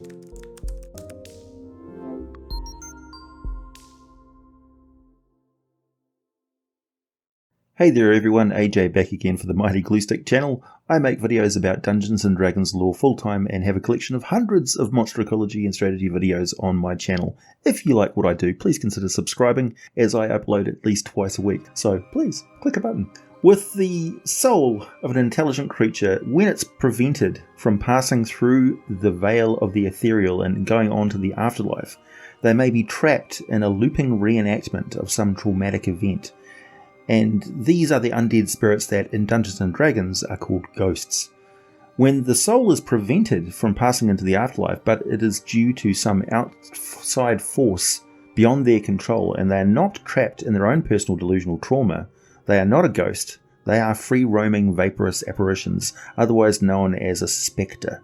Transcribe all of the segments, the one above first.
Hey there everyone, AJ back again for the Mighty Gluestick channel. I make videos about Dungeons & Dragons lore full-time and have a collection of hundreds of monster ecology and strategy videos on my channel. If you like what I do, please consider subscribing as I upload at least twice a week, so please click a button. With the soul of an intelligent creature, when it's prevented from passing through the veil of the ethereal and going on to the afterlife, they may be trapped in a looping reenactment of some traumatic event. And these are the undead spirits that in Dungeons & Dragons are called ghosts. When the soul is prevented from passing into the afterlife, but it is due to some outside force beyond their control, and they are not trapped in their own personal delusional trauma, they are not a ghost, they are free-roaming vaporous apparitions, otherwise known as a specter,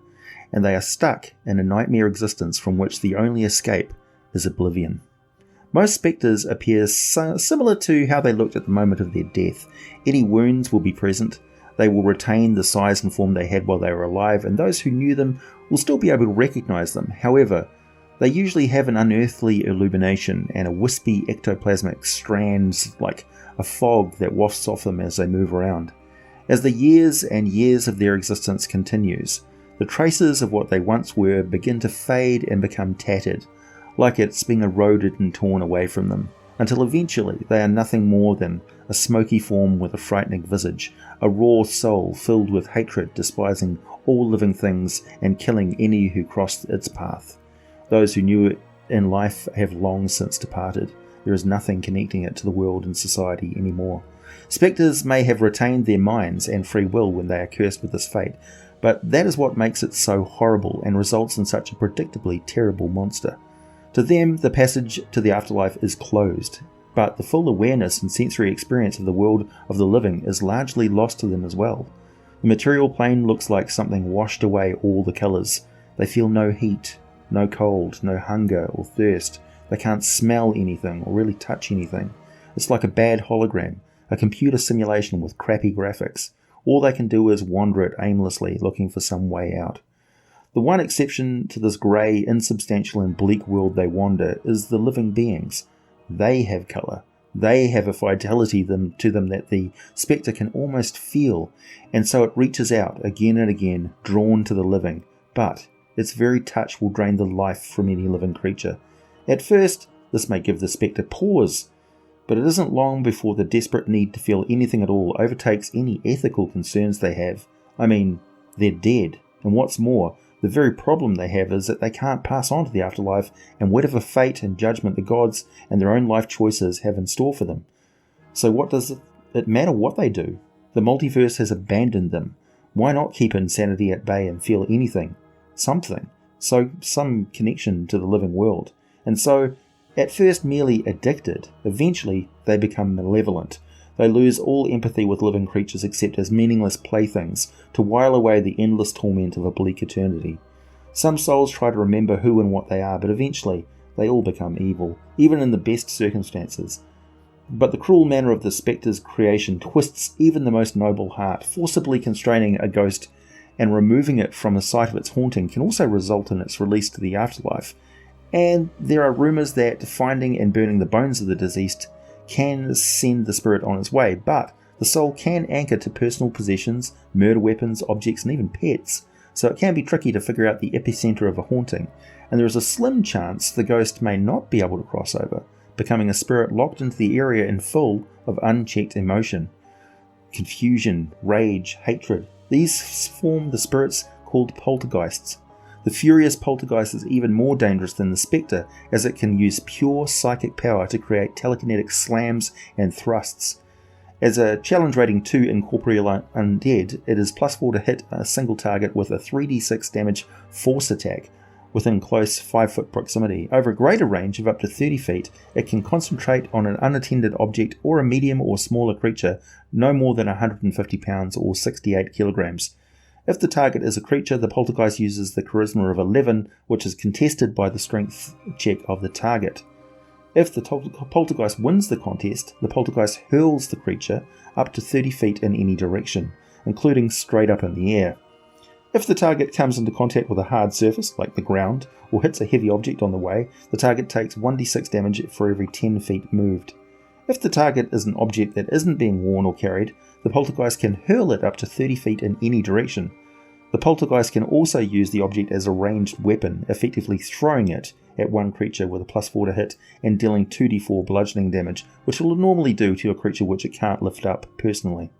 and they are stuck in a nightmare existence from which the only escape is oblivion. Most spectres appear similar to how they looked at the moment of their death. Any wounds will be present, they will retain the size and form they had while they were alive, and those who knew them will still be able to recognise them. However, they usually have an unearthly illumination and a wispy ectoplasmic strands like a fog that wafts off them as they move around. As the years and years of their existence continues, the traces of what they once were begin to fade and become tattered, like it's been eroded and torn away from them, until eventually they are nothing more than a smoky form with a frightening visage, a raw soul filled with hatred, despising all living things and killing any who crossed its path. Those who knew it in life have long since departed. There is nothing connecting it to the world and society anymore. Spectres may have retained their minds and free will when they are cursed with this fate, but that is what makes it so horrible and results in such a predictably terrible monster. To them, the passage to the afterlife is closed, but the full awareness and sensory experience of the world of the living is largely lost to them as well. The material plane looks like something washed away all the colours. They feel no heat, no cold, no hunger or thirst. They can't smell anything or really touch anything. It's like a bad hologram, a computer simulation with crappy graphics. All they can do is wander it aimlessly, looking for some way out. The one exception to this grey, insubstantial and bleak world they wander is the living beings. They have colour. They have a vitality to them that the spectre can almost feel, and so it reaches out again and again, drawn to the living. But its very touch will drain the life from any living creature. At first, this may give the spectre pause, but it isn't long before the desperate need to feel anything at all overtakes any ethical concerns they have. I mean, they're dead, and what's more, the very problem they have is that they can't pass on to the afterlife and whatever fate and judgment the gods and their own life choices have in store for them. So what does it matter what they do? The multiverse has abandoned them. Why not keep insanity at bay and feel anything? Something. So some connection to the living world. And so, at first merely addicted, eventually they become malevolent. They lose all empathy with living creatures except as meaningless playthings to while away the endless torment of a bleak eternity. Some souls try to remember who and what they are, but eventually they all become evil, even in the best circumstances. But the cruel manner of the spectre's creation twists even the most noble heart. Forcibly constraining a ghost and removing it from the site of its haunting can also result in its release to the afterlife. And there are rumours that finding and burning the bones of the deceased can send the spirit on its way, but the soul can anchor to personal possessions, murder weapons, objects, and even pets, so it can be tricky to figure out the epicenter of a haunting, and there is a slim chance the ghost may not be able to cross over, becoming a spirit locked into the area and full of unchecked emotion. Confusion, rage, hatred, these form the spirits called poltergeists. The furious poltergeist is even more dangerous than the spectre, as it can use pure psychic power to create telekinetic slams and thrusts. As a challenge rating 2 Incorporeal undead, it is +4 to hit a single target with a 3d6 damage force attack within close 5-foot proximity. Over a greater range of up to 30 feet, it can concentrate on an unattended object or a medium or smaller creature no more than 150 pounds or 68 kilograms. If the target is a creature, the poltergeist uses the charisma of 11, which is contested by the strength check of the target. If the poltergeist wins the contest, the poltergeist hurls the creature up to 30 feet in any direction, including straight up in the air. If the target comes into contact with a hard surface, like the ground, or hits a heavy object on the way, the target takes 1d6 damage for every 10 feet moved. If the target is an object that isn't being worn or carried, the poltergeist can hurl it up to 30 feet in any direction. The poltergeist can also use the object as a ranged weapon, effectively throwing it at one creature with a +4 to hit and dealing 2d4 bludgeoning damage, which it will normally do to a creature which it can't lift up personally.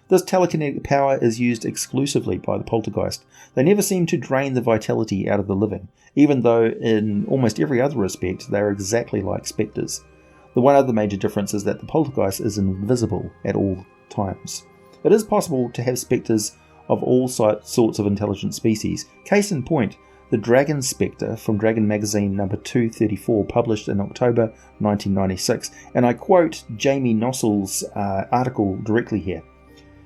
This telekinetic power is used exclusively by the poltergeist. They never seem to drain the vitality out of the living, even though in almost every other respect they are exactly like spectres. The one other major difference is that the poltergeist is invisible at all times. It is possible to have spectres of all sorts of intelligent species. Case in point, the Dragon Specter from Dragon Magazine number 234, published in October 1996, and I quote Jamie Nossel's article directly here.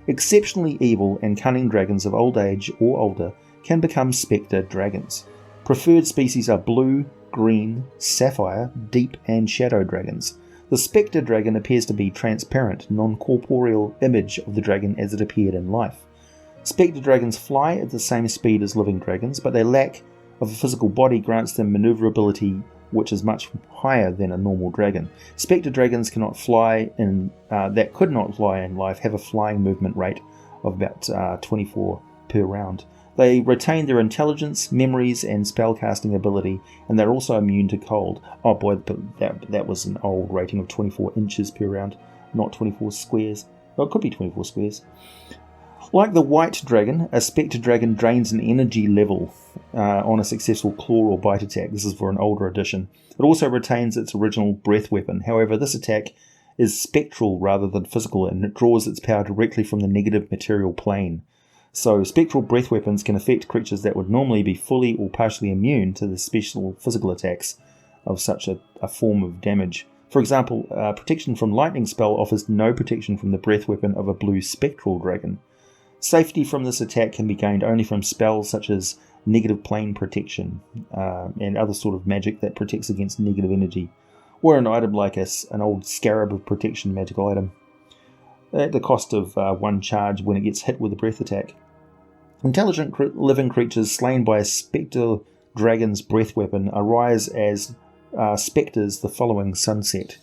Exceptionally evil and cunning dragons of old age or older can become spectre dragons. Preferred species are blue, green, sapphire, deep and shadow dragons. The spectre dragon appears to be transparent, non-corporeal image of the dragon as it appeared in life. Spectre dragons fly at the same speed as living dragons, but their lack of a physical body grants them maneuverability which is much higher than a normal dragon. Spectre dragons cannot fly that could not fly in life have a flying movement rate of about 24 per round. They retain their intelligence, memories, and spellcasting ability, and they're also immune to cold. Oh boy, that was an old rating of 24 inches per round, not 24 squares. Well, it could be 24 squares. Like the white dragon, a spectre dragon drains an energy level on a successful claw or bite attack. This is for an older edition. It also retains its original breath weapon. However, this attack is spectral rather than physical, and it draws its power directly from the negative material plane. So spectral breath weapons can affect creatures that would normally be fully or partially immune to the special physical attacks of such a form of damage. For example, protection from lightning spell offers no protection from the breath weapon of a blue spectral dragon. Safety from this attack can be gained only from spells such as negative plane protection and other sort of magic that protects against negative energy, or an item like an old scarab of protection magical item, at the cost of 1 charge when it gets hit with a breath attack. Intelligent living creatures slain by a spectre dragon's breath weapon arise as spectres the following sunset.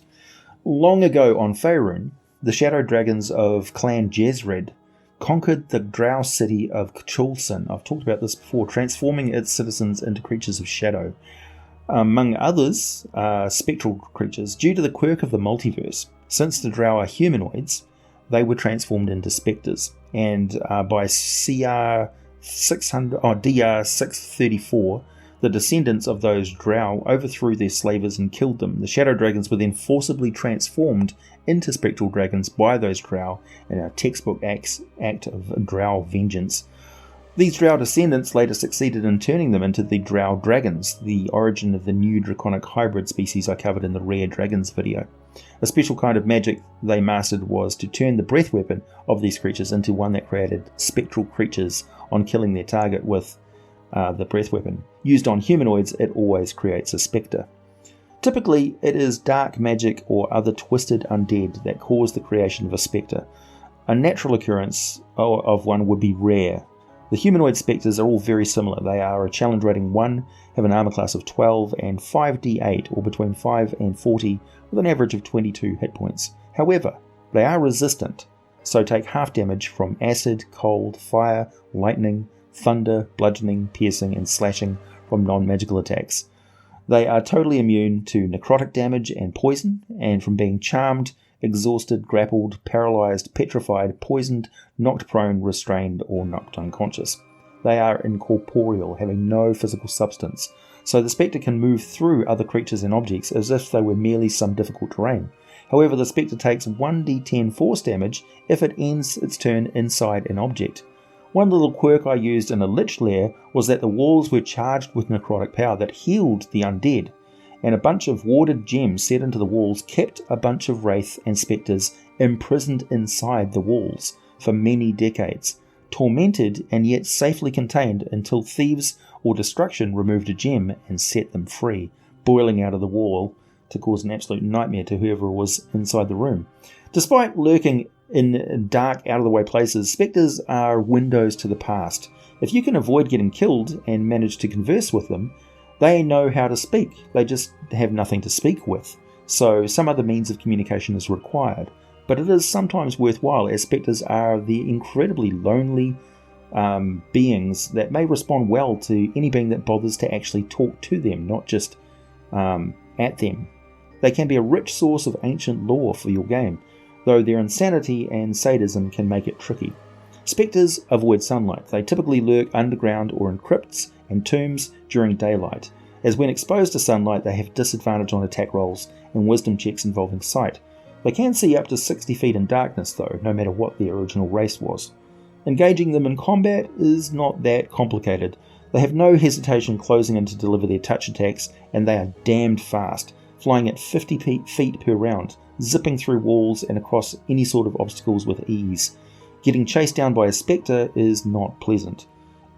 Long ago on Faerun, the shadow dragons of Clan Jezred conquered the drow city of Chulson. I've talked about this before, transforming its citizens into creatures of shadow. Among others, spectral creatures. Due to the quirk of the multiverse, since the drow are humanoids, they were transformed into spectres. And by DR 634, the descendants of those drow overthrew their slavers and killed them. The shadow dragons were then forcibly transformed into spectral dragons by those drow in a textbook act of drow vengeance. These drow descendants later succeeded in turning them into the drow dragons, the origin of the new draconic hybrid species I covered in the Rare Dragons video. A special kind of magic they mastered was to turn the breath weapon of these creatures into one that created spectral creatures on killing their target with the breath weapon. Used on humanoids, it always creates a spectre. Typically, it is dark magic or other twisted undead that cause the creation of a spectre. A natural occurrence of one would be rare. The humanoid spectres are all very similar. They are a challenge rating 1, have an armor class of 12, and 5d8, or between 5 and 40, with an average of 22 hit points. However, they are resistant, so take half damage from acid, cold, fire, lightning, thunder, bludgeoning, piercing, and slashing from non-magical attacks. They are totally immune to necrotic damage and poison, and from being charmed, exhausted, grappled, paralyzed, petrified, poisoned, knocked prone, restrained, or knocked unconscious. They are incorporeal, having no physical substance, so the spectre can move through other creatures and objects as if they were merely some difficult terrain. However, the spectre takes 1d10 force damage if it ends its turn inside an object. One little quirk I used in a Lich lair was that the walls were charged with necrotic power that healed the undead, and a bunch of warded gems set into the walls kept a bunch of wraith and spectres imprisoned inside the walls for many decades, tormented and yet safely contained until thieves or destruction removed a gem and set them free, boiling out of the wall to cause an absolute nightmare to whoever was inside the room. Despite lurking in dark, out-of-the-way places, spectres are windows to the past, If you can avoid getting killed and manage to converse with them, they know how to speak. They just have nothing to speak with. So some other means of communication is required. But it is sometimes worthwhile, as spectres are the incredibly lonely beings that may respond well to any being that bothers to actually talk to them, not just at them. They can be a rich source of ancient lore for your game, though their insanity and sadism can make it tricky. Spectres avoid sunlight. They typically lurk underground or in crypts and tombs during daylight, as when exposed to sunlight they have disadvantage on attack rolls and wisdom checks involving sight. They can see up to 60 feet in darkness though, no matter what their original race was. Engaging them in combat is not that complicated. They have no hesitation closing in to deliver their touch attacks, and they are damned fast, flying at 50 feet per round, zipping through walls and across any sort of obstacles with ease. Getting chased down by a spectre is not pleasant.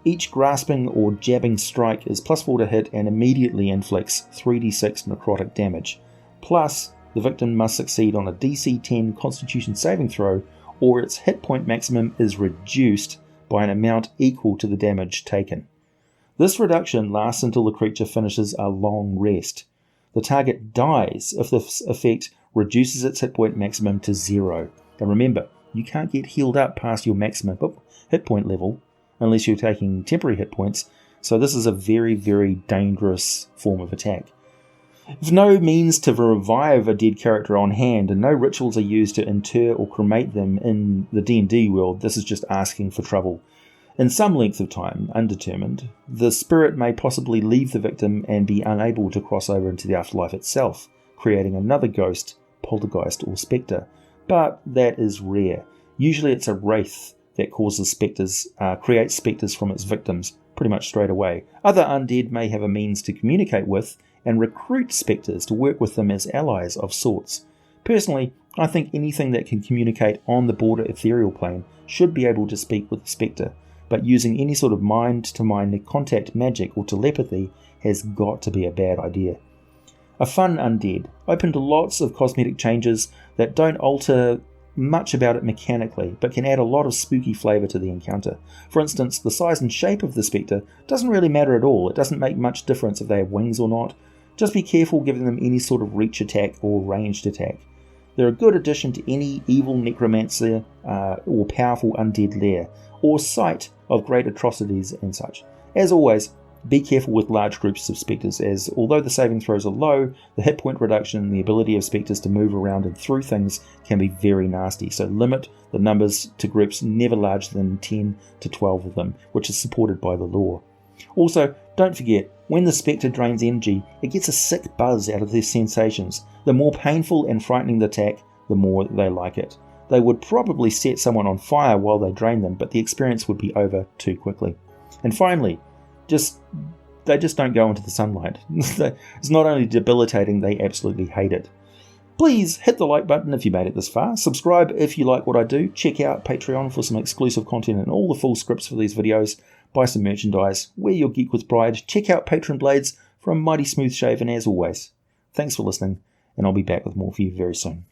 Each grasping or jabbing strike is +4 to hit and immediately inflicts 3d6 necrotic damage. Plus, the victim must succeed on a DC 10 Constitution saving throw, or its hit point maximum is reduced by an amount equal to the damage taken. This reduction lasts until the creature finishes a long rest. The target dies if this effect reduces its hit point maximum to 0. And remember, you can't get healed up past your maximum hit point level unless you're taking temporary hit points, so this is a very, very dangerous form of attack. If no means to revive a dead character on hand and no rituals are used to inter or cremate them in the D&D world, this is just asking for trouble. In some length of time, undetermined, the spirit may possibly leave the victim and be unable to cross over into the afterlife itself, creating another ghost, poltergeist or spectre, but that is rare. Usually it's a wraith that creates spectres from its victims pretty much straight away. Other undead may have a means to communicate with and recruit spectres to work with them as allies of sorts. Personally, I think anything that can communicate on the border ethereal plane should be able to speak with a spectre, but using any sort of mind-to-mind contact magic or telepathy has got to be a bad idea. A fun undead, open to lots of cosmetic changes that don't alter much about it mechanically, but can add a lot of spooky flavour to the encounter. For instance, the size and shape of the spectre doesn't really matter at all. It doesn't make much difference if they have wings or not. Just be careful giving them any sort of reach attack or ranged attack. They're a good addition to any evil necromancer or powerful undead lair, or site of great atrocities and such. As always, be careful with large groups of spectres, as although the saving throws are low, the hit point reduction and the ability of spectres to move around and through things can be very nasty, so limit the numbers to groups never larger than 10 to 12 of them, which is supported by the lore. Also, don't forget, when the spectre drains energy, it gets a sick buzz out of their sensations. The more painful and frightening the attack, the more they like it. They would probably set someone on fire while they drain them, but the experience would be over too quickly. And finally, they just don't go into the sunlight. It's not only debilitating, they absolutely hate it. Please hit the like button if you made it this far. Subscribe if you like what I do. Check out Patreon for some exclusive content and all the full scripts for these videos. Buy some merchandise. Wear your geek with pride. Check out Patron Blades for a mighty smooth shave. And as always, thanks for listening, and I'll be back with more for you very soon.